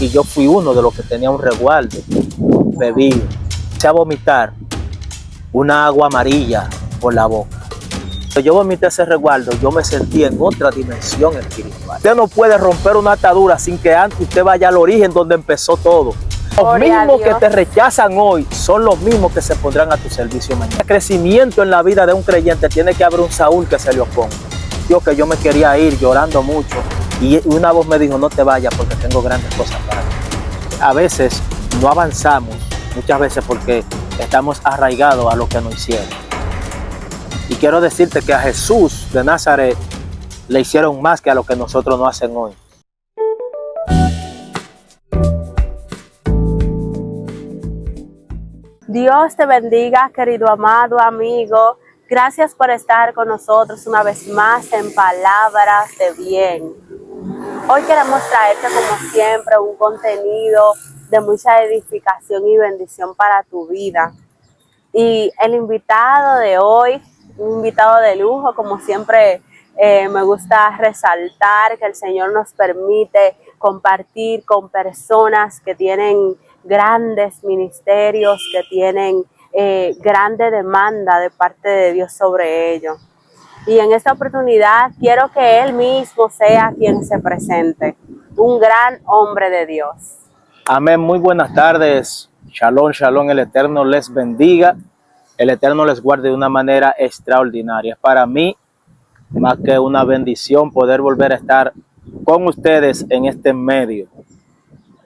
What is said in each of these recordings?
y yo fui uno de los que tenía un resguardo bebido. Empecé a vomitar una agua amarilla por la boca. Cuando yo vomité ese resguardo, yo me sentí en otra dimensión espiritual. Usted no puede romper una atadura sin que antes usted vaya al origen donde empezó todo. Los mismos que te rechazan hoy son los mismos que se pondrán a tu servicio mañana. El crecimiento en la vida de un creyente tiene que haber un Saúl que se le oponga. Yo que yo me quería ir llorando mucho y una voz me dijo, no te vayas porque tengo grandes cosas para ti. A veces no avanzamos, muchas veces porque estamos arraigados a lo que nos hicieron. Y quiero decirte que a Jesús de Nazaret le hicieron más que a lo que nosotros no hacen hoy. Dios te bendiga, querido amado amigo. Gracias por estar con nosotros una vez más en Palabras de Bien. Hoy queremos traerte, como siempre, un contenido de mucha edificación y bendición para tu vida. Y el invitado de hoy, un invitado de lujo, como siempre me gusta resaltar que el Señor nos permite compartir con personas que tienen grandes ministerios, que tienen grande demanda de parte de Dios sobre ellos. Y en esta oportunidad quiero que Él mismo sea quien se presente, un gran hombre de Dios. Amén, muy buenas tardes. Shalom, shalom, el Eterno les bendiga, el Eterno les guarde de una manera extraordinaria. Es para mí más que una bendición poder volver a estar con ustedes en este medio.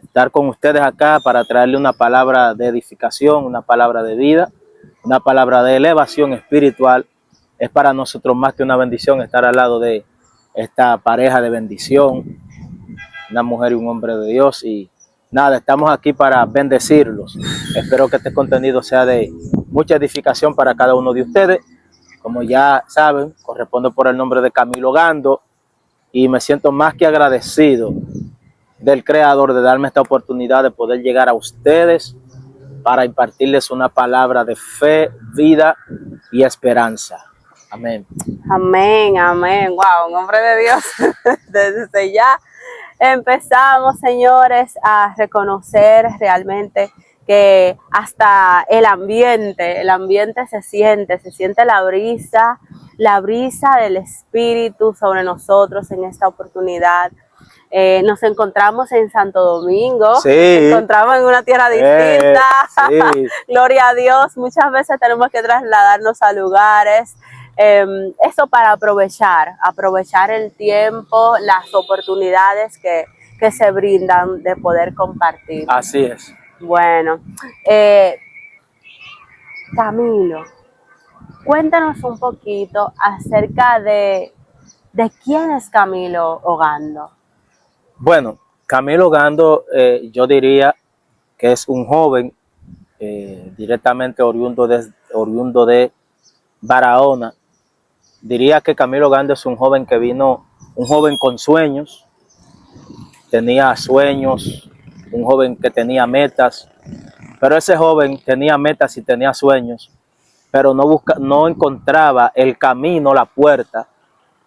Estar con ustedes acá para traerle una palabra de edificación, una palabra de vida, una palabra de elevación espiritual. Es para nosotros más que una bendición estar al lado de esta pareja de bendición, una mujer y un hombre de Dios. Y nada, estamos aquí para bendecirlos. Espero que este contenido sea de mucha edificación para cada uno de ustedes. Como ya saben, correspondo por el nombre de Camilo Gando y me siento más que agradecido del Creador de darme esta oportunidad de poder llegar a ustedes para impartirles una palabra de fe, vida y esperanza. Amén. Amén, amén. Wow, un hombre de Dios. Desde ya empezamos, señores, a reconocer realmente que hasta el ambiente se siente la brisa del Espíritu sobre nosotros en esta oportunidad. Nos encontramos en Santo Domingo, Sí. Nos encontramos en una tierra distinta, Sí. Gloria a Dios. Muchas veces tenemos que trasladarnos a lugares, eso para aprovechar el tiempo, las oportunidades que se brindan de poder compartir. Así es. Bueno, Camilo, cuéntanos un poquito acerca de quién es Camilo Ogando. Bueno, Camilo Gando, yo diría que es un joven directamente oriundo de Barahona. Diría que Camilo Gando es un joven que vino, un joven con sueños, tenía sueños, un joven que tenía metas, pero ese joven tenía metas y tenía sueños, pero no encontraba el camino, la puerta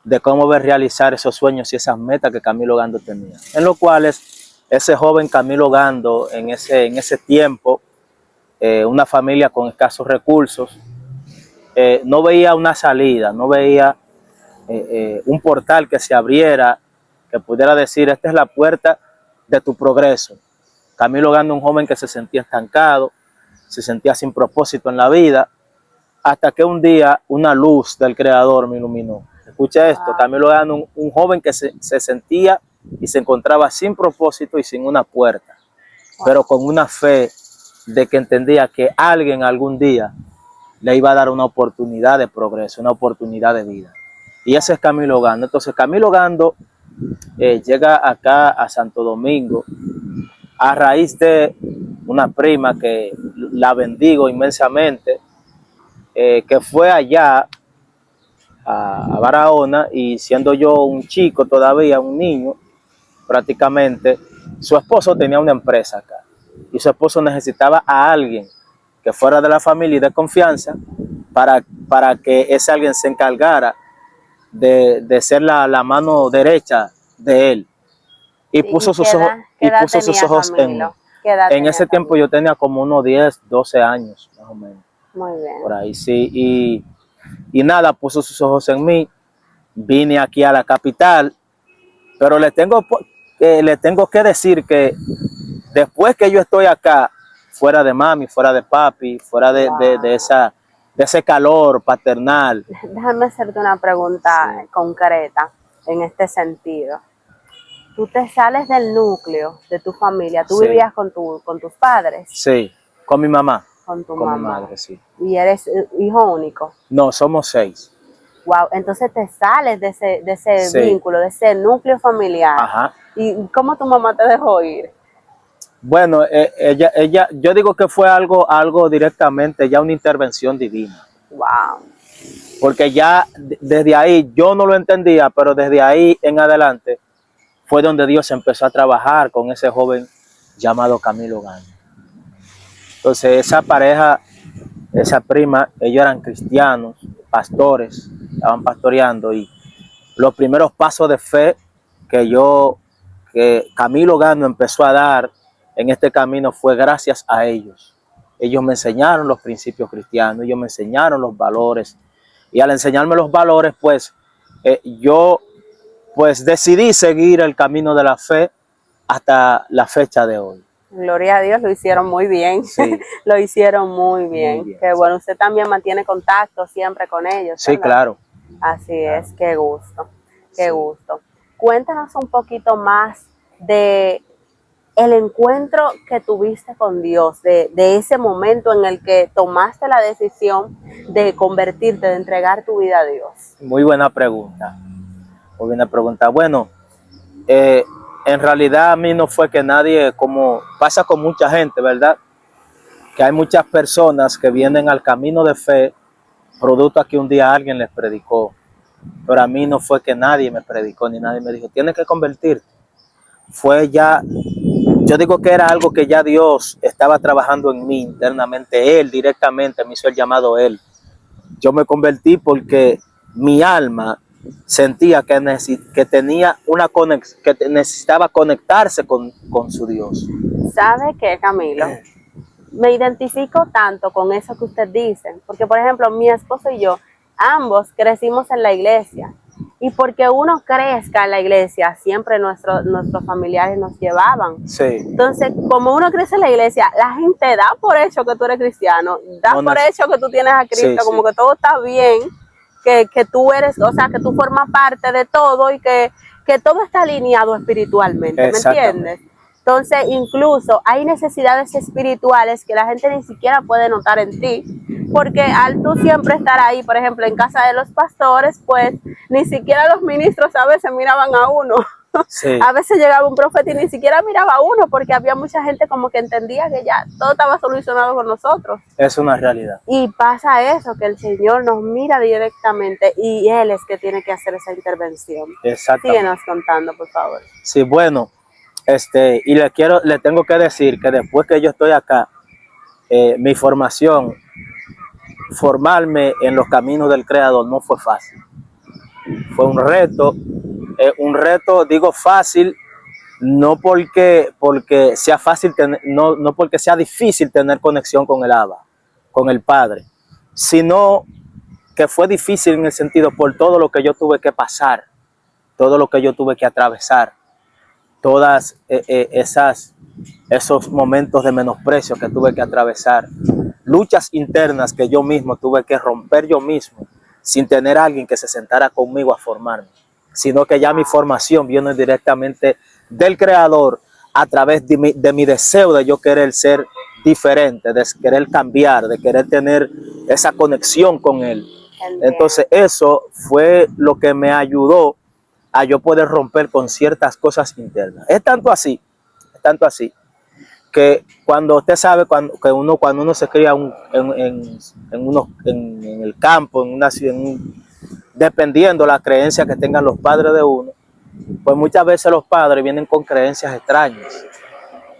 de cómo realizar esos sueños y esas metas que Camilo Gando tenía. En los cuales ese joven Camilo Gando en ese tiempo, una familia con escasos recursos, no veía una salida, no veía un portal que se abriera, que pudiera decir, esta es la puerta de tu progreso. Camilo Gando, un joven que se sentía estancado, se sentía sin propósito en la vida, hasta que un día una luz del Creador me iluminó. Escucha esto, Camilo Gando, un joven que se sentía y se encontraba sin propósito y sin una puerta, pero con una fe de que entendía que alguien algún día le iba a dar una oportunidad de progreso, una oportunidad de vida. Y ese es Camilo Gando. Entonces Camilo Gando llega acá a Santo Domingo a raíz de una prima que la bendigo inmensamente, que fue allá a Barahona, y siendo yo un chico todavía, un niño prácticamente, su esposo tenía una empresa acá y su esposo necesitaba a alguien que fuera de la familia y de confianza para que ese alguien se encargara de ser la mano derecha de él. y puso sus ojos, qué y edad puso sus tenía ojos en mí. Camilo? ¿Qué edad En tenía ese tiempo Camilo? yo tenía como unos 10, 12 años, más o menos, Muy bien. por ahí, sí. Y nada, puso sus ojos en mí. Vine aquí a la capital, pero le tengo que decir que después que yo estoy acá, fuera de mami, fuera de papi, fuera de Wow. de ese calor paternal. Déjame hacerte una pregunta Sí, concreta en este sentido. Tú te sales del núcleo de tu familia, tú sí, vivías con tus padres, sí, con mi mamá, con tu con mi mamá, madre, sí. y eres hijo único. No, somos 6. Wow, entonces te sales de ese Sí, vínculo, de ese núcleo familiar. ajá. ¿Y cómo tu mamá te dejó ir? Bueno, yo digo que fue algo directamente, ya una intervención divina. Wow, Porque ya desde ahí, yo no lo entendía, pero desde ahí en adelante fue donde Dios empezó a trabajar con ese joven llamado Camilo Gano. Entonces esa pareja, esa prima, ellos eran cristianos, pastores, estaban pastoreando, y los primeros pasos de fe que Camilo Gano empezó a dar en este camino fue gracias a ellos. Ellos me enseñaron los principios cristianos, ellos me enseñaron los valores, y al enseñarme los valores, pues yo pues decidí seguir el camino de la fe hasta la fecha de hoy. gloria a Dios, lo hicieron muy bien. Sí, Lo hicieron muy muy bien. bien. Que bueno, usted también mantiene contacto siempre con ellos, Sí, ¿verdad? claro. Así es, qué gusto, qué Sí. gusto. Cuéntanos un poquito más de el encuentro que tuviste con Dios, de ese momento en el que tomaste la decisión de convertirte, de entregar tu vida a Dios. Muy buena pregunta. Muy buena pregunta. Bueno, en realidad a mí no fue que nadie, como pasa con mucha gente, ¿verdad? Que hay muchas personas que vienen al camino de fe, producto a que un día alguien les predicó. Pero a mí no fue que nadie me predicó ni nadie me dijo, tienes que convertirte. Fue ya, yo digo que era algo que ya Dios estaba trabajando en mí internamente. Él directamente me hizo el llamado Él. Yo me convertí porque mi alma sentía que tenía que necesitaba conectarse con su Dios. ¿Sabe qué, Camilo? Me identifico tanto con eso que usted dice, porque por ejemplo, mi esposo y yo, ambos crecimos en la iglesia. Y porque uno crezca en la iglesia, siempre nuestros familiares nos llevaban. Sí. Entonces, como uno crece en la iglesia, la gente da por hecho que tú eres cristiano, da No, por hecho que tú tienes a Cristo, sí, como sí. que todo está bien, que tú eres, o sea, que tú formas parte de todo y que todo está alineado espiritualmente, ¿me Exactamente. entiendes? Entonces, incluso hay necesidades espirituales que la gente ni siquiera puede notar en ti, porque al tú siempre estar ahí, por ejemplo, en casa de los pastores, pues ni siquiera los ministros a veces miraban a uno. Sí, A veces llegaba un profeta y ni siquiera miraba a uno, porque había mucha gente como que entendía que ya todo estaba solucionado con nosotros. es una realidad. Y pasa eso, que el Señor nos mira directamente y Él es que tiene que hacer esa intervención. Exactamente. Síguenos contando, por favor. Sí, bueno, y le tengo que decir que después que yo estoy acá, mi formación, formarme en los caminos del Creador no fue fácil. Fue un reto, digo fácil, no porque sea fácil, no porque sea difícil tener conexión con el Abba, con el Padre, sino que fue difícil en el sentido por todo lo que yo tuve que pasar, todo lo que yo tuve que atravesar, todas esos momentos de menosprecio que tuve que atravesar, luchas internas que yo mismo tuve que romper yo mismo, sin tener a alguien que se sentara conmigo a formarme, sino que ya mi formación viene directamente del Creador a través de mi deseo de yo querer ser diferente, de querer cambiar, de querer tener esa conexión con Él. Entonces eso fue lo que me ayudó a yo poder romper con ciertas cosas internas. Es tanto así, que cuando usted sabe cuando uno se cría en el campo, dependiendo la creencia que tengan los padres de uno, pues muchas veces los padres vienen con creencias extrañas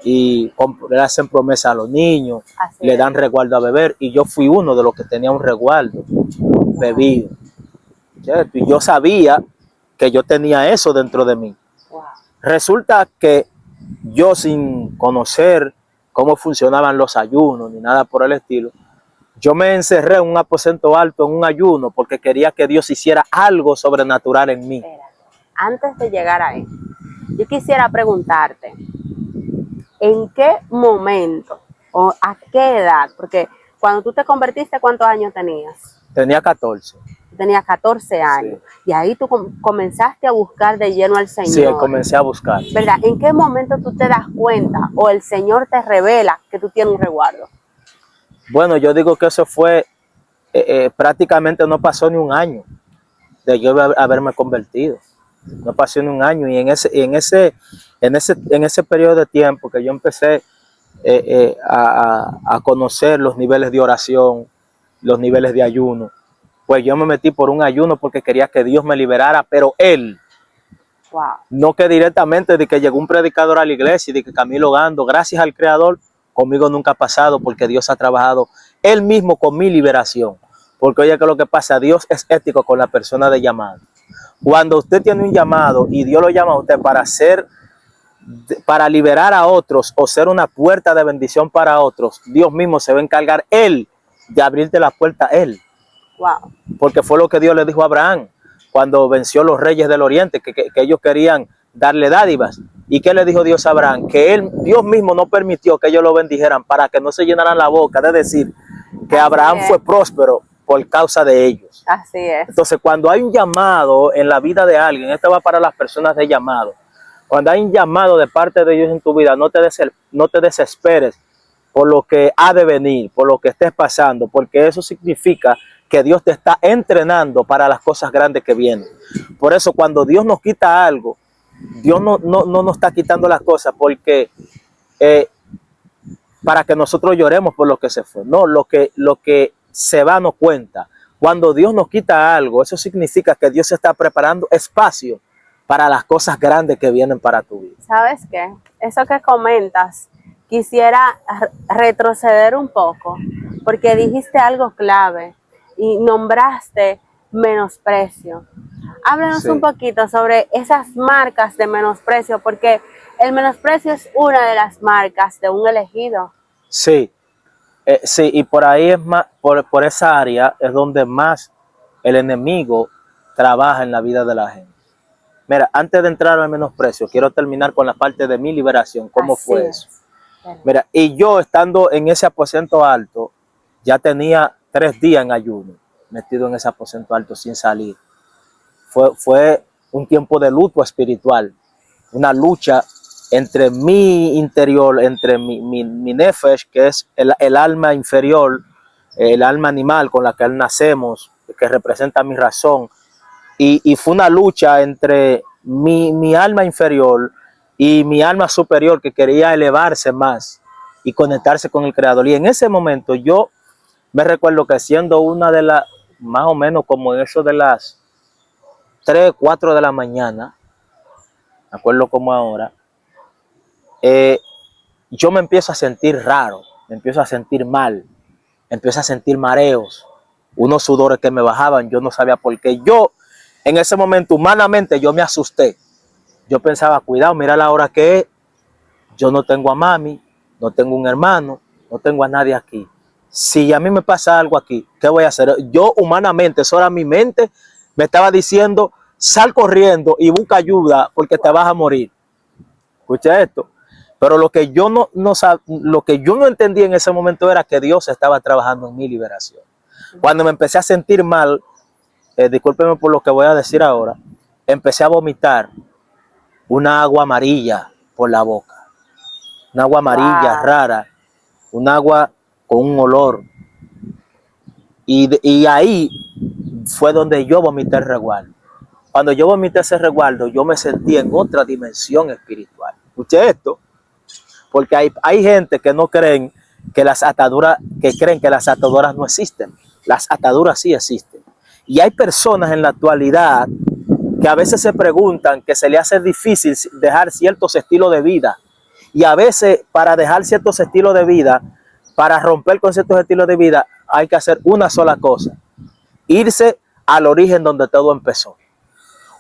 y le hacen promesa a los niños, le dan resguardo a beber, y yo fui uno de los que tenía un resguardo bebido, ¿cierto? Y yo sabía que yo tenía eso dentro de mí. Wow. Resulta que yo, sin conocer cómo funcionaban los ayunos ni nada por el estilo, yo me encerré en un aposento alto en un ayuno porque quería que Dios hiciera algo sobrenatural en mí. Espérate. Antes de llegar ahí, yo quisiera preguntarte, ¿en qué momento o a qué edad? Porque cuando tú te convertiste, ¿cuántos años tenías? Tenía 14. Tenías 14 años. Y ahí tú comenzaste a buscar de lleno al Señor. Sí, comencé a buscar. ¿Verdad? ¿En qué momento tú te das cuenta o el Señor te revela que tú tienes un resguardo? Bueno, yo digo que eso fue, prácticamente no pasó ni un año de yo haberme convertido. No pasó ni un año, y en ese periodo de tiempo que yo empecé a conocer los niveles de oración, los niveles de ayuno, pues yo me metí por un ayuno porque quería que Dios me liberara, pero Él, Wow. no que directamente de que llegó un predicador a la iglesia y de que Camilo Gando, gracias al Creador, conmigo nunca ha pasado, porque Dios ha trabajado Él mismo con mi liberación. Porque oye, que lo que pasa, Dios es ético con la persona de llamado. Cuando usted tiene un llamado y Dios lo llama a usted para liberar a otros o ser una puerta de bendición para otros, Dios mismo se va a encargar Él de abrirte la puerta a Él. Wow. Porque fue lo que Dios le dijo a Abraham cuando venció los reyes del oriente, que ellos querían darle dádivas. ¿Y qué le dijo Dios a Abraham? Que Dios mismo no permitió que ellos lo bendijeran para que no se llenaran la boca de decir que Abraham fue próspero por causa de ellos. Así es. Entonces, cuando hay un llamado en la vida de alguien, esto va para las personas de llamado. Cuando hay un llamado de parte de Dios en tu vida, no te desesperes por lo que ha de venir, por lo que estés pasando, porque eso significa que Dios te está entrenando para las cosas grandes que vienen. Por eso, cuando Dios nos quita algo, Dios no nos está quitando las cosas porque para que nosotros lloremos por lo que se fue. No, lo que se va no cuenta. Cuando Dios nos quita algo, eso significa que Dios está preparando espacio para las cosas grandes que vienen para tu vida. ¿Sabes qué? Eso que comentas, quisiera retroceder un poco, porque dijiste algo clave y nombraste menosprecio. Háblanos un poquito sobre esas marcas de menosprecio, porque el menosprecio es una de las marcas de un elegido. Sí, sí, y por ahí es más, por esa área es donde más el enemigo trabaja en la vida de la gente. Mira, antes de entrar al menosprecio, quiero terminar con la parte de mi liberación. ¿Cómo fue eso? Mira, y yo estando en ese aposento alto, ya tenía 3 días en ayuno, metido en ese aposento alto sin salir. Fue un tiempo de luto espiritual, una lucha entre mi interior, entre mi nefesh, que es el alma inferior, el alma animal con la que nacemos, que representa mi razón, y fue una lucha entre mi alma inferior y mi alma superior, que quería elevarse más y conectarse con el Creador. Y en ese momento yo me recuerdo que siendo una de las, más o menos como en eso de las 3, 4 de la mañana, me acuerdo como ahora, yo me empiezo a sentir raro, me empiezo a sentir mal, me empiezo a sentir mareos, unos sudores que me bajaban, yo no sabía por qué. Yo, en ese momento, humanamente, yo me asusté. Yo pensaba, cuidado, mira la hora que es, yo no tengo a mami, no tengo un hermano, no tengo a nadie aquí. Si a mí me pasa algo aquí, ¿qué voy a hacer? Yo humanamente, eso era mi mente, me estaba diciendo, sal corriendo y busca ayuda porque te vas a morir. Escucha esto. Pero lo que yo no entendí en ese momento era que Dios estaba trabajando en mi liberación. Cuando me empecé a sentir mal, discúlpenme por lo que voy a decir ahora, empecé a vomitar una agua amarilla por la boca. Una agua amarilla rara, un agua con un olor. Y ahí fue donde yo vomité el resguardo. Cuando yo vomité ese resguardo, yo me sentí en otra dimensión espiritual. Escuché esto, porque hay gente que no creen que las ataduras, que creen que las ataduras no existen. Las ataduras sí existen. Y hay personas en la actualidad que a veces se preguntan que se le hace difícil dejar ciertos estilos de vida. Y a veces para dejar ciertos estilos de vida, para romper con ciertos estilos de vida, hay que hacer una sola cosa: irse al origen donde todo empezó.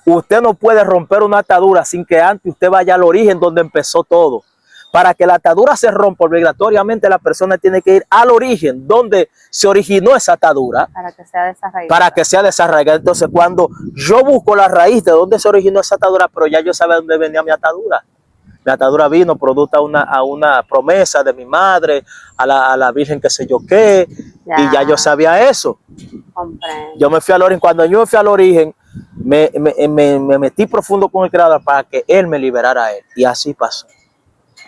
Usted no puede romper una atadura sin que antes usted vaya al origen donde empezó todo. Para que la atadura se rompa, obligatoriamente la persona tiene que ir al origen donde se originó esa atadura. Para que sea desarraigada. Para que sea desarraigada. Entonces, cuando yo busco la raíz de dónde se originó esa atadura, pero ya yo sabía dónde venía mi atadura. Mi atadura vino producto a una promesa de mi madre, a la Virgen que sé yo qué, y ya yo sabía eso. Comprendo. Yo me fui al origen. Cuando yo me fui al origen, me metí profundo con el Creador para que Él me liberara a Él. Y así pasó.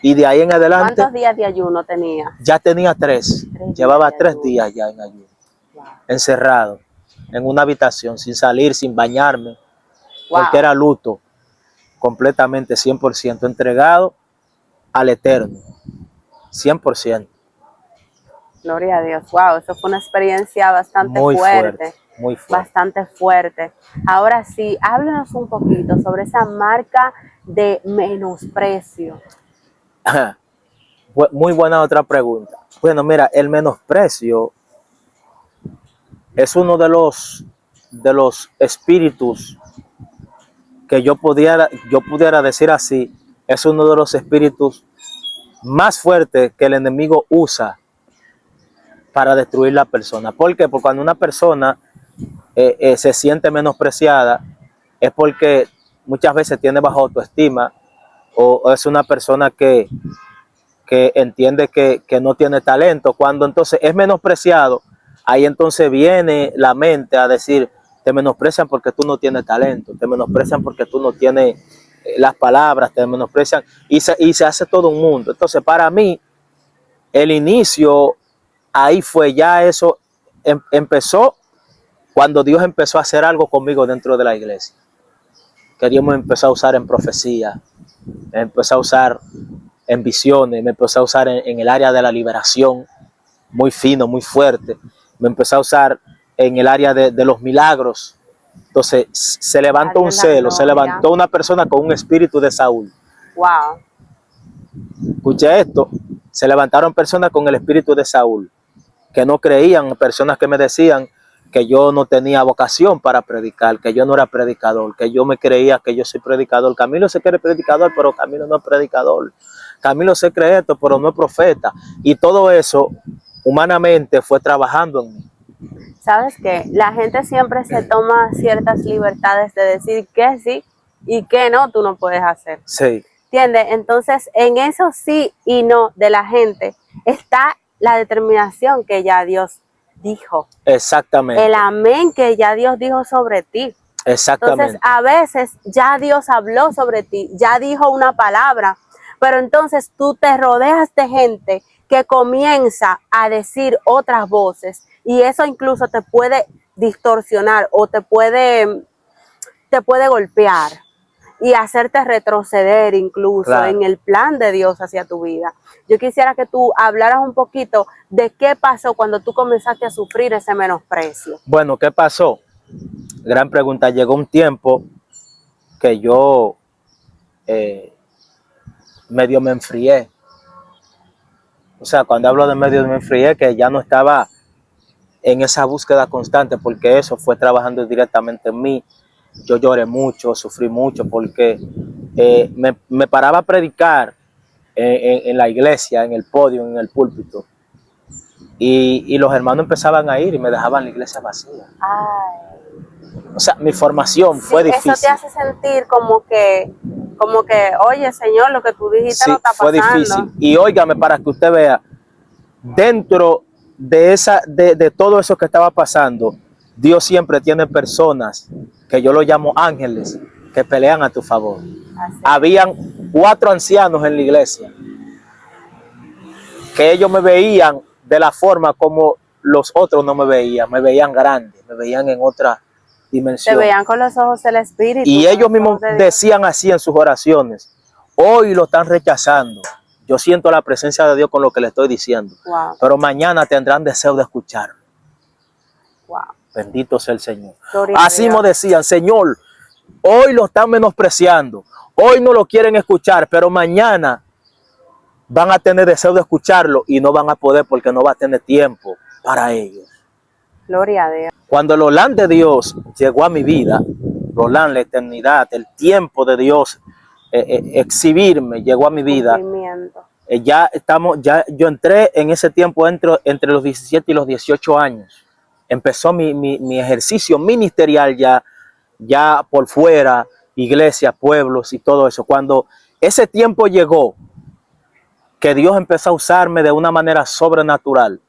Y de ahí en adelante. ¿Cuántos días de ayuno tenía? Ya tenía 3. Llevaba 3 días ya en ayuno. Wow. Encerrado en una habitación, sin salir, sin bañarme. Wow. Porque era luto. Completamente 100% entregado al Eterno. 100%. Gloria a Dios. Wow, eso fue una experiencia bastante Muy fuerte. Muy fuerte. Bastante fuerte. Ahora sí, háblanos un poquito sobre esa marca de menosprecio. Muy buena otra pregunta. Bueno, mira, el menosprecio es uno de los espíritus que yo pudiera decir así, es uno de los espíritus más fuertes que el enemigo usa para destruir la persona. ¿Por qué? Porque cuando una persona se siente menospreciada, es porque muchas veces tiene baja autoestima o es una persona que entiende que no tiene talento. Cuando entonces es menospreciado, ahí entonces viene la mente a decir, te menosprecian porque tú no tienes talento, te menosprecian porque tú no tienes las palabras, te menosprecian y se hace todo un mundo. Entonces para mí, el inicio, ahí fue ya eso, empezó cuando Dios empezó a hacer algo conmigo dentro de la iglesia. Que Dios me empezó a usar en profecía, me empezó a usar en visiones, me empezó a usar en el área de la liberación, muy fino, muy fuerte. Me empezó a usar en el área de los milagros. Entonces se levantó un celo, se levantó una persona con un espíritu de Saúl. Wow. Escuché esto, se levantaron personas con el espíritu de Saúl, que no creían, personas que me decían que yo no tenía vocación para predicar, que yo no era predicador, que yo me creía que yo soy predicador. Camilo se cree predicador, pero Camilo no es predicador. Camilo se cree esto, pero no es profeta. Y todo eso, humanamente, fue trabajando en mí. ¿Sabes qué? La gente siempre se toma ciertas libertades de decir que sí y que no, tú no puedes hacer. Sí. ¿Entiendes? Entonces, en eso sí y no de la gente está la determinación que ya Dios dijo. Exactamente. El amén que ya Dios dijo sobre ti. Exactamente. Entonces, a veces ya Dios habló sobre ti, ya dijo una palabra, pero entonces tú te rodeas de gente que comienza a decir otras voces y eso incluso te puede distorsionar o te puede golpear y hacerte retroceder incluso en el plan de Dios hacia tu vida. Yo quisiera que tú hablaras un poquito de qué pasó cuando tú comenzaste a sufrir ese menosprecio. Bueno, ¿qué pasó? Gran pregunta. Llegó un tiempo que yo medio me enfrié. O sea, cuando hablo de medio me enfrié, que ya no estaba en esa búsqueda constante, porque eso fue trabajando directamente en mí. Yo lloré mucho, sufrí mucho, porque me paraba a predicar en la iglesia, en el podio, en el púlpito. Y los hermanos empezaban a ir y me dejaban la iglesia vacía. Ay. O sea, mi formación fue difícil. Eso te hace sentir como que, oye, Señor, lo que tú dijiste no está pasando. Fue difícil. Y óigame, para que usted vea, dentro de todo eso que estaba pasando, Dios siempre tiene personas, que yo lo llamo ángeles, que pelean a tu favor. Así. Habían 4 ancianos en la iglesia, que ellos me veían de la forma como los otros no me veían grande, me veían en otra dimensión. Te veían con los ojos del Espíritu. Y ellos mismos decían así en sus oraciones, hoy lo están rechazando. Yo siento la presencia de Dios con lo que le estoy diciendo. Wow. Pero mañana tendrán deseo de escuchar. Wow. Bendito sea el Señor. Gloria así me decían, Señor, hoy lo están menospreciando. Hoy no lo quieren escuchar, pero mañana van a tener deseo de escucharlo y no van a poder porque no va a tener tiempo para ellos. Gloria a Dios. Cuando el Olán de Dios llegó a mi vida, Roland, la eternidad, el tiempo de Dios exhibirme, llegó a mi vida. Cumplimiento. Yo entré en ese tiempo entre los 17 y los 18 años. Empezó mi ejercicio ministerial ya por fuera, iglesias, pueblos y todo eso. Cuando ese tiempo llegó, que Dios empezó a usarme de una manera sobrenatural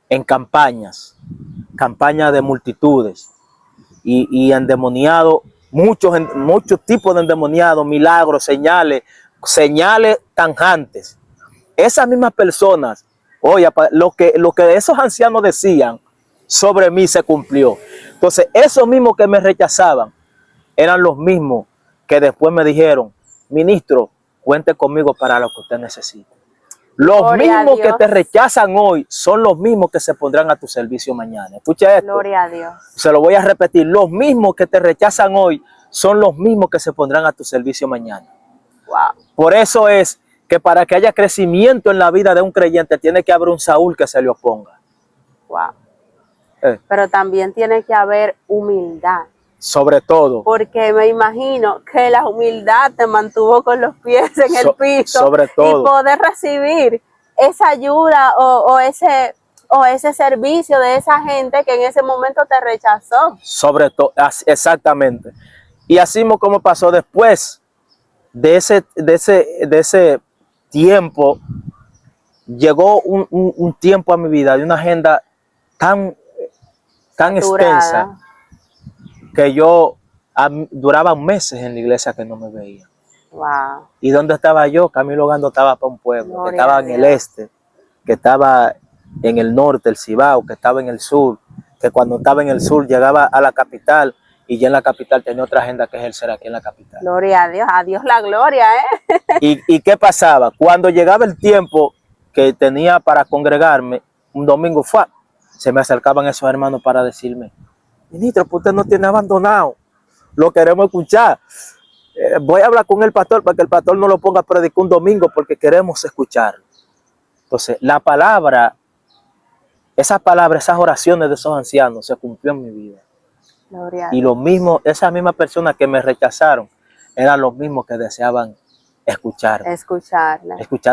en campañas de multitudes y endemoniado, muchos tipos de endemoniados, milagros, señales tanjantes. Esas mismas personas, oye, lo que esos ancianos decían sobre mí se cumplió. Entonces, esos mismos que me rechazaban eran los mismos que después me dijeron, ministro, cuente conmigo para lo que usted necesite. Los Gloria mismos a que Dios. te rechazan hoy son los mismos que se pondrán a tu servicio mañana. Escucha esto. Gloria a Dios. Se lo voy a repetir. Los mismos que te rechazan hoy son los mismos que se pondrán a tu servicio mañana. Wow. Por eso es que para que haya crecimiento en la vida de un creyente tiene que haber un Saúl que se le oponga. Wow. Pero también tiene que haber humildad. Sobre todo. Porque me imagino que la humildad te mantuvo con los pies en el piso. Sobre todo. Y poder recibir esa ayuda o ese servicio de esa gente que en ese momento te rechazó. Sobre todo, exactamente. Y así como pasó después de ese tiempo, llegó un tiempo a mi vida de una agenda tan extensa que yo duraba meses en la iglesia que no me veía. Wow. ¿Y dónde estaba yo? Camilo Gando estaba para un pueblo, Gloria que estaba en el este, que estaba en el norte, el Cibao, que estaba en el sur, que cuando estaba en el sur llegaba a la capital y ya en la capital tenía otra agenda que ejercer aquí en la capital. Gloria a Dios la gloria, ¿eh? ¿Y qué pasaba? Cuando llegaba el tiempo que tenía para congregarme, un domingo se me acercaban esos hermanos para decirme, ministro, pues usted no tiene abandonado, lo queremos escuchar. Voy a hablar con el pastor para que el pastor no lo ponga a predicar un domingo porque queremos escucharlo. Entonces, esas oraciones de esos ancianos se cumplió en mi vida. Gloria y lo mismo, esas mismas personas que me rechazaron eran los mismos que deseaban escuchar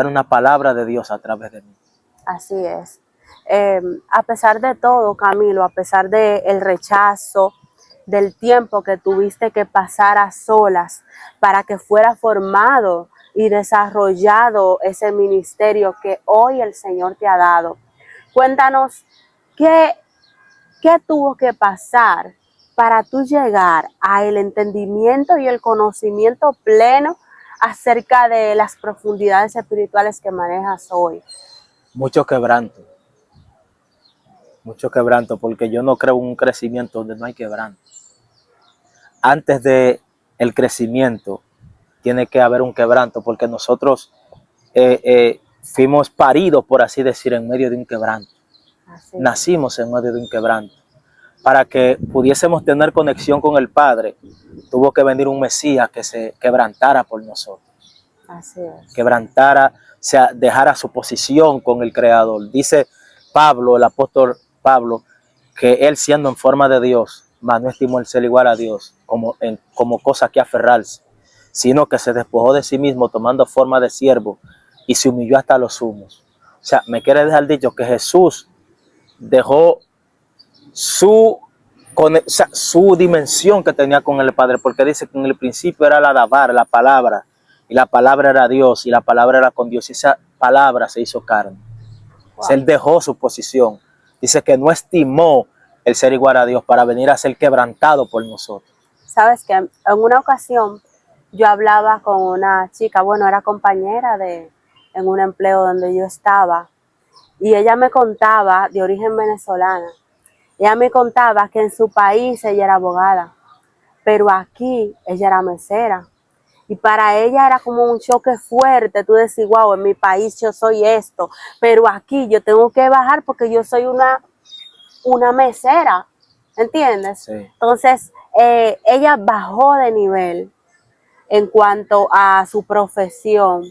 una palabra de Dios a través de mí. Así es. A pesar de todo, Camilo, a pesar del rechazo, del tiempo que tuviste que pasar a solas para que fuera formado y desarrollado ese ministerio que hoy el Señor te ha dado. Cuéntanos, ¿qué tuvo que pasar para tú llegar al entendimiento y el conocimiento pleno acerca de las profundidades espirituales que manejas hoy? Mucho quebranto, porque yo no creo en un crecimiento donde no hay quebranto. Antes de el crecimiento tiene que haber un quebranto, porque nosotros fuimos paridos, por así decir, en medio de un quebranto. Nacimos en medio de un quebranto. Para que pudiésemos tener conexión con el Padre, tuvo que venir un Mesías que se quebrantara por nosotros. Así es. Quebrantara, o sea, dejara su posición con el Creador. Dice Pablo, el apóstol Pablo, que él siendo en forma de Dios, mas no estimó el ser igual a Dios como cosa que aferrarse, sino que se despojó de sí mismo tomando forma de siervo y se humilló hasta los sumos. O sea, me quiere dejar dicho que Jesús dejó su dimensión que tenía con el Padre, porque dice que en el principio era la Dabar, la palabra, y la palabra era Dios, y la palabra era con Dios, y esa palabra se hizo carne. Wow. O sea, él dejó su posición. Dice que no estimó el ser igual a Dios para venir a ser quebrantado por nosotros. Sabes que en una ocasión yo hablaba con una chica, bueno, era compañera en un empleo donde yo estaba, y ella me contaba, de origen venezolana, ella me contaba que en su país ella era abogada, pero aquí ella era mesera. Y para ella era como un choque fuerte, tú decís, wow, en mi país yo soy esto, pero aquí yo tengo que bajar porque yo soy una mesera, ¿entiendes? Sí. Entonces, ella bajó de nivel en cuanto a su profesión,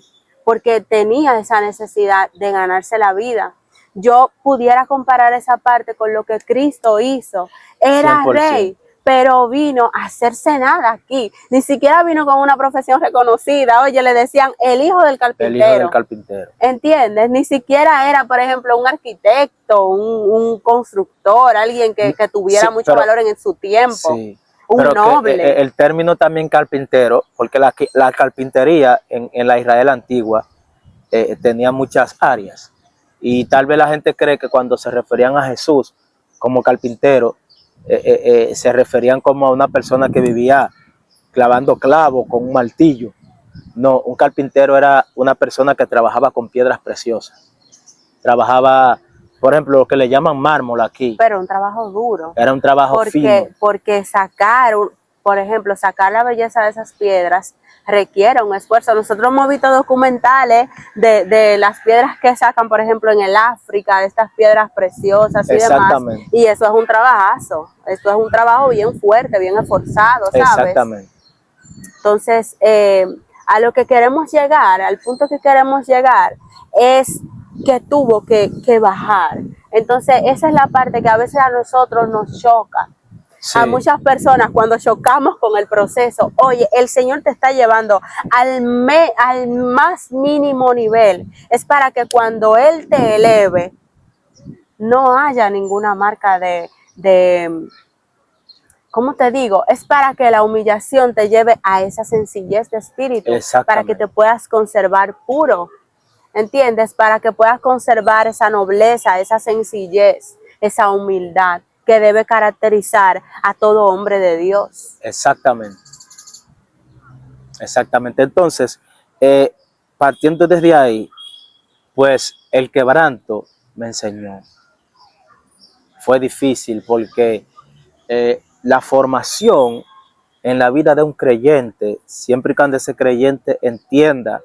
porque tenía esa necesidad de ganarse la vida. Yo pudiera comparar esa parte con lo que Cristo hizo. Era 100%. rey, pero vino a hacerse nada aquí. Ni siquiera vino con una profesión reconocida. Oye, le decían el hijo del carpintero. El hijo del carpintero. ¿Entiendes? Ni siquiera era, por ejemplo, un arquitecto, un constructor, alguien que tuviera Sí, mucho valor en su tiempo. Sí. Un Pero noble. el término también carpintero, porque la carpintería en la Israel antigua tenía muchas áreas. Y tal vez la gente cree que cuando se referían a Jesús como carpintero, se referían como a una persona que vivía clavando clavos con un martillo. No, un carpintero era una persona que trabajaba con piedras preciosas. Trabajaba, por ejemplo, lo que le llaman mármol aquí. Pero un trabajo duro. Era un trabajo fino. Porque por ejemplo, sacar la belleza de esas piedras requiere un esfuerzo. Nosotros hemos visto documentales de las piedras que sacan, por ejemplo, en el África, de estas piedras preciosas y demás. Y eso es un trabajazo. Esto es un trabajo bien fuerte, bien esforzado, ¿sabes? Exactamente. Entonces, a lo que queremos llegar, al punto que queremos llegar, es que tuvo que bajar. Entonces, esa es la parte que a veces a nosotros nos choca. Sí. A muchas personas cuando chocamos con el proceso, oye, el Señor te está llevando al más mínimo nivel. Es para que cuando Él te eleve, no haya ninguna marca de ¿cómo te digo? Es para que la humillación te lleve a esa sencillez de espíritu, para que te puedas conservar puro, ¿entiendes? Para que puedas conservar esa nobleza, esa sencillez, esa humildad que debe caracterizar a todo hombre de Dios. Exactamente. Exactamente. Entonces, partiendo desde ahí, pues el quebranto me enseñó. Fue difícil porque la formación en la vida de un creyente, siempre y cuando ese creyente entienda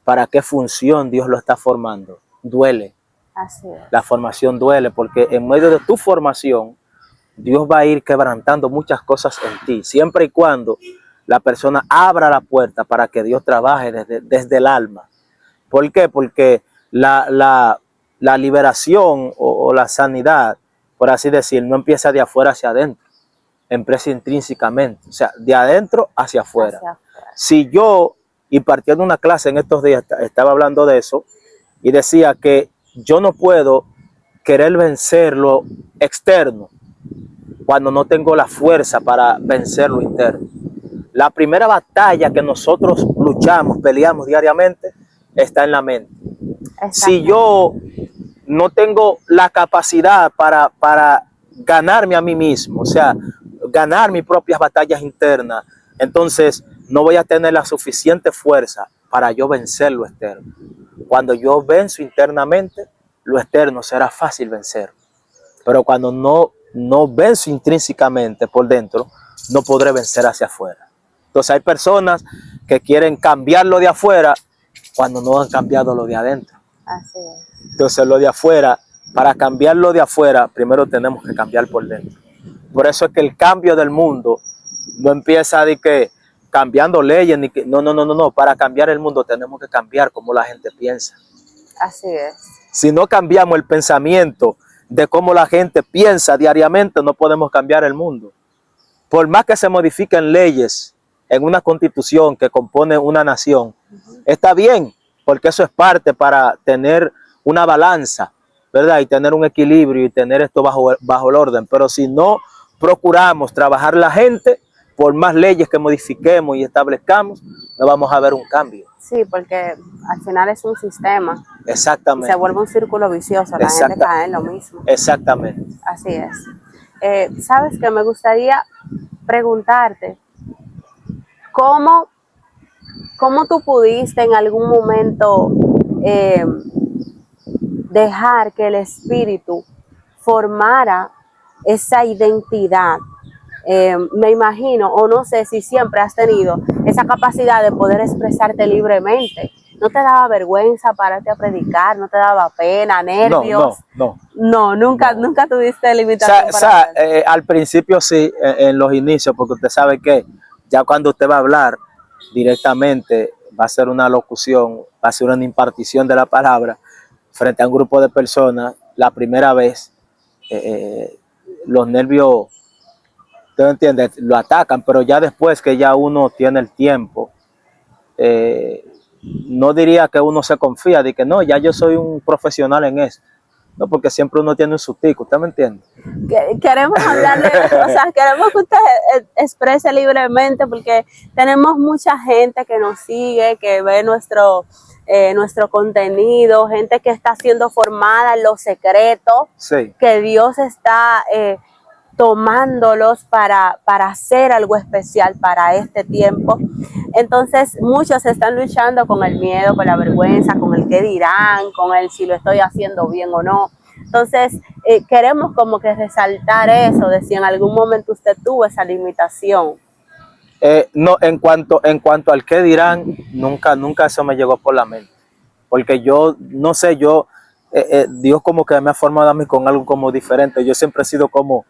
para qué función Dios lo está formando, duele. Así es. La formación duele porque en medio de tu formación, Dios va a ir quebrantando muchas cosas en ti, siempre y cuando la persona abra la puerta para que Dios trabaje desde el alma. ¿Por qué? Porque la liberación o la sanidad, por así decir, no empieza de afuera hacia adentro, empieza intrínsecamente, o sea, de adentro hacia afuera. Si yo, y partiendo de una clase en estos días, estaba hablando de eso, y decía que yo no puedo querer vencer lo externo cuando no tengo la fuerza para vencer lo interno. La primera batalla que nosotros luchamos, peleamos diariamente, está en la mente. Si yo no tengo la capacidad para ganarme a mí mismo, o sea, ganar mis propias batallas internas, entonces no voy a tener la suficiente fuerza para yo vencer lo externo. Cuando yo venzo internamente, lo externo será fácil vencer. Pero cuando no venzo intrínsecamente por dentro, no podré vencer hacia afuera. Entonces hay personas que quieren cambiar lo de afuera cuando no han cambiado lo de adentro. Así es. Entonces lo de afuera, para cambiar lo de afuera, primero tenemos que cambiar por dentro. Por eso es que el cambio del mundo no empieza de que cambiando leyes, ni que, no. Para cambiar el mundo tenemos que cambiar cómo la gente piensa. Así es. Si no cambiamos el pensamiento de cómo la gente piensa diariamente, no podemos cambiar el mundo. Por más que se modifiquen leyes en una constitución que compone una nación, está bien, porque eso es parte para tener una balanza, ¿verdad? Y tener un equilibrio y tener esto bajo el orden. Pero si no procuramos trabajar la gente, por más leyes que modifiquemos y establezcamos, no vamos a ver un cambio. Sí, porque al final es un sistema. Exactamente. Y se vuelve un círculo vicioso, la gente cae en lo mismo. Exactamente. Así es. Sabes que me gustaría preguntarte, ¿cómo tú pudiste en algún momento dejar que el espíritu formara esa identidad? Me imagino, o no sé si siempre has tenido esa capacidad de poder expresarte libremente. ¿No te daba vergüenza pararte a predicar? ¿No te daba pena, nervios? No, nunca tuviste limitación para al principio sí, en los inicios, porque usted sabe que ya cuando usted va a hablar directamente, va a ser una locución, va a ser una impartición de la palabra frente a un grupo de personas, la primera vez, los nervios ¿Tú entiendes? Lo atacan, pero ya después que ya uno tiene el tiempo, no diría que uno se confía de que no, ya yo soy un profesional en eso. No, porque siempre uno tiene un sustico, ¿usted me entiende? Queremos hablarle, o sea, queremos que usted exprese libremente porque tenemos mucha gente que nos sigue, que ve nuestro contenido, gente que está siendo formada en los secretos, Sí. que Dios está tomándolos para hacer algo especial para este tiempo. Entonces muchos están luchando con el miedo, con la vergüenza, con el qué dirán, con el si lo estoy haciendo bien o no. Entonces queremos como que resaltar eso, de si en algún momento usted tuvo esa limitación. No, en cuanto al qué dirán, nunca eso me llegó por la mente. Porque yo, no sé, Dios como que me ha formado a mí con algo como diferente. Yo siempre he sido como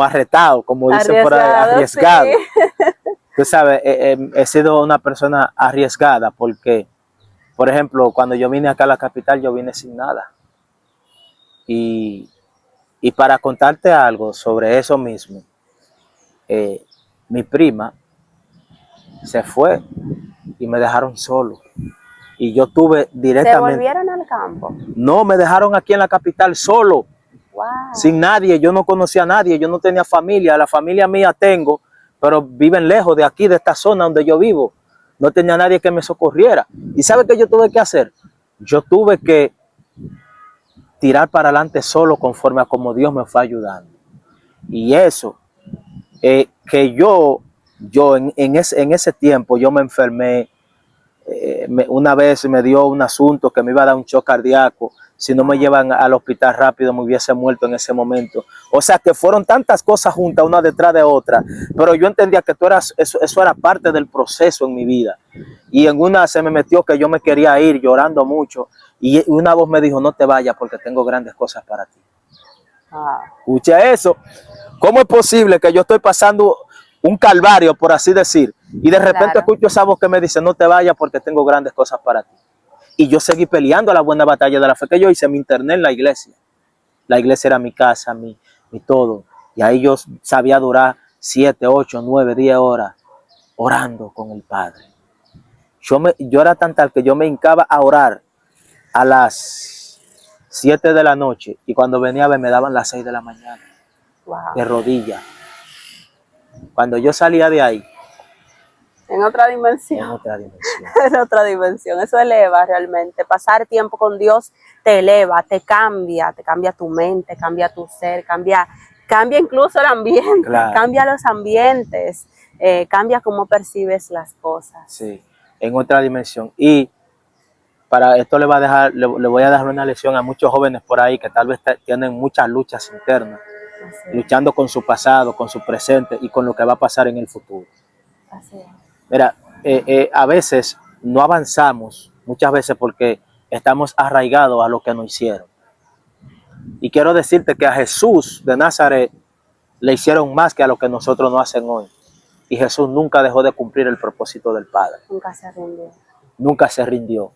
arretado, como dicen por ahí, arriesgado. Sí. Tú sabes, he sido una persona arriesgada porque, por ejemplo, cuando yo vine acá a la capital, yo vine sin nada. Y para contarte algo sobre eso mismo, mi prima se fue y me dejaron solo. Y yo tuve directamente... ¿Se volvieron al campo? No, me dejaron aquí en la capital solo. Wow. Sin nadie, yo no conocía a nadie, yo no tenía familia, la familia mía tengo, pero viven lejos de aquí, de esta zona donde yo vivo. No tenía nadie que me socorriera. ¿Y sabe qué yo tuve que hacer? Yo tuve que tirar para adelante solo conforme a como Dios me fue ayudando. Y eso, que yo en ese tiempo yo me enfermé, una vez me dio un asunto que me iba a dar un shock cardíaco. Si no me llevan al hospital rápido, me hubiese muerto en ese momento. O sea que fueron tantas cosas juntas, una detrás de otra. Pero yo entendía que eso era parte del proceso en mi vida. Y en una se me metió que yo me quería ir llorando mucho. Y una voz me dijo, no te vayas porque tengo grandes cosas para ti. Escucha eso. ¿Cómo es posible que yo estoy pasando un calvario, por así decir, y de repente escucho esa voz que me dice, no te vayas porque tengo grandes cosas para ti? Y yo seguí peleando la buena batalla de la fe que yo hice, me interné en la iglesia. La iglesia era mi casa, mi todo. Y ahí yo sabía durar 7, 8, 9, 10 horas orando con el Padre. Yo era tan tal que yo me hincaba a orar a las 7 de la noche y cuando venía a ver me daban las 6 de la mañana. Wow. De rodillas. Cuando yo salía de ahí, en otra dimensión. En otra dimensión. En otra dimensión. Eso eleva realmente. Pasar tiempo con Dios te eleva, te cambia tu mente, cambia tu ser, cambia incluso el ambiente, claro. Cambia los ambientes, cambia cómo percibes las cosas. Sí, en otra dimensión. Y para esto le voy a dejar una lección a muchos jóvenes por ahí que tal vez tienen muchas luchas internas, luchando con su pasado, con su presente y con lo que va a pasar en el futuro. Así es. Mira, a veces no avanzamos, muchas veces porque estamos arraigados a lo que nos hicieron. Y quiero decirte que a Jesús de Nazaret le hicieron más que a lo que nosotros nos hacen hoy. Y Jesús nunca dejó de cumplir el propósito del Padre. Nunca se rindió. Nunca se rindió.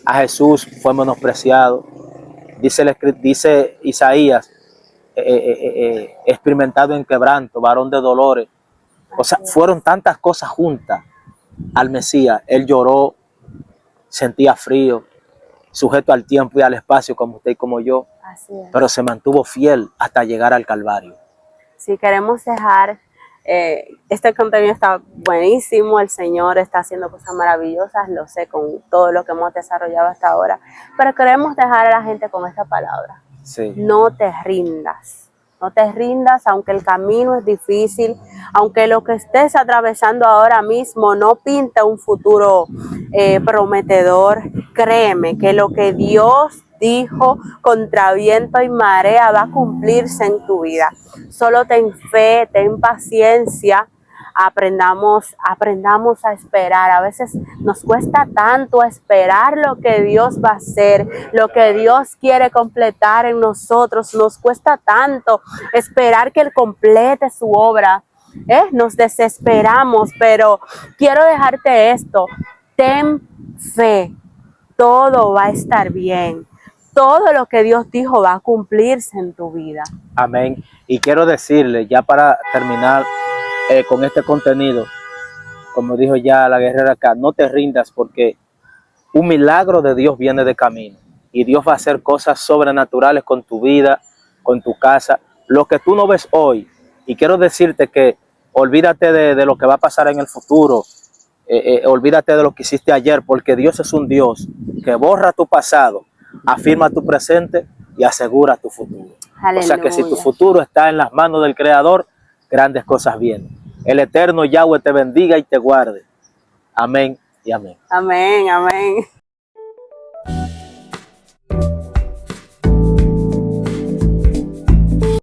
A Jesús fue menospreciado. Dice Isaías, experimentado en quebranto, varón de dolores. O sea, fueron tantas cosas juntas al Mesías. Él lloró, sentía frío, sujeto al tiempo y al espacio como usted y como yo. Así es. Pero se mantuvo fiel hasta llegar al Calvario. Sí, queremos dejar, este contenido está buenísimo, el Señor está haciendo cosas maravillosas, lo sé con todo lo que hemos desarrollado hasta ahora, pero queremos dejar a la gente con esta palabra. Sí. No te rindas. No te rindas, aunque el camino es difícil, aunque lo que estés atravesando ahora mismo no pinta un futuro prometedor. Créeme que lo que Dios dijo contra viento y marea va a cumplirse en tu vida. Solo ten fe, ten paciencia, aprendamos a esperar. A veces nos cuesta tanto esperar lo que Dios va a hacer, lo que Dios quiere completar en nosotros. Nos cuesta tanto esperar que Él complete su obra. Nos desesperamos, pero quiero dejarte esto. Ten fe, todo va a estar bien. todo lo que Dios dijo va a cumplirse en tu vida. Amén. Y quiero decirle, ya para terminar con este contenido, como dijo ya la guerrera acá, no te rindas porque un milagro de Dios viene de camino. Y Dios va a hacer cosas sobrenaturales con tu vida, con tu casa, lo que tú no ves hoy. Y quiero decirte que olvídate de lo que va a pasar en el futuro. Olvídate de lo que hiciste ayer, porque Dios es un Dios que borra tu pasado, afirma tu presente y asegura tu futuro. Aleluya. O sea que si tu futuro está en las manos del Creador, grandes cosas vienen. El eterno Yahweh te bendiga y te guarde. Amén y amén. Amén, amén.